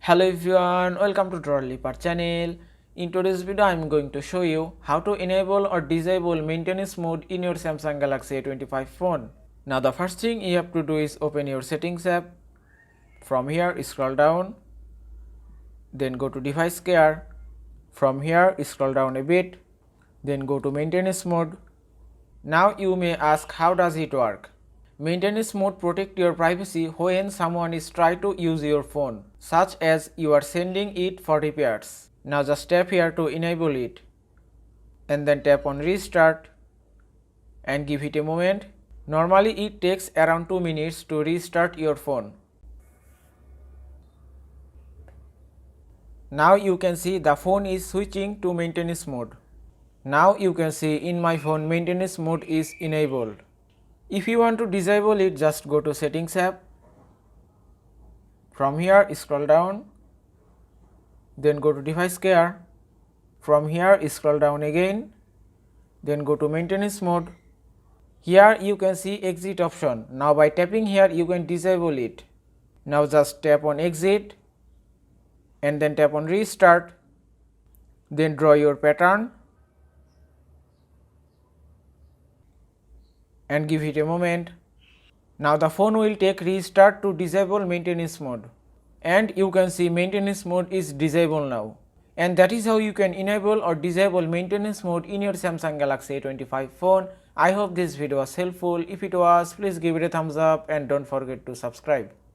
Hello everyone, welcome to Trolleypar channel. In today's video, I am going to show you how to enable or disable maintenance mode in your Samsung Galaxy A25 phone. Now the first thing you have to do is open your settings app. From here scroll down, then go to device care. From here scroll down a bit, then go to maintenance mode. Now you may ask, how does it work? Maintenance mode protect your privacy when someone is trying to use your phone, such as you are sending it for repairs. Now just tap here to enable it and then tap on restart and give it a moment. Normally it takes around 2 minutes to restart your phone. Now you can see the phone is switching to maintenance mode. Now you can see in my phone maintenance mode is enabled. If you want to disable it, just go to settings app. From here scroll down, then go to device care. From here scroll down again, then go to maintenance mode. Here you can see exit option. Now by tapping here you can disable it. Now just tap on exit and then tap on restart, then draw your pattern and give it a moment. Now the phone will take restart to disable maintenance mode, and you can see maintenance mode is disabled now. And that is how you can enable or disable maintenance mode in your Samsung Galaxy A25 phone. I hope this video was helpful. If it was, please give it a thumbs up and don't forget to subscribe.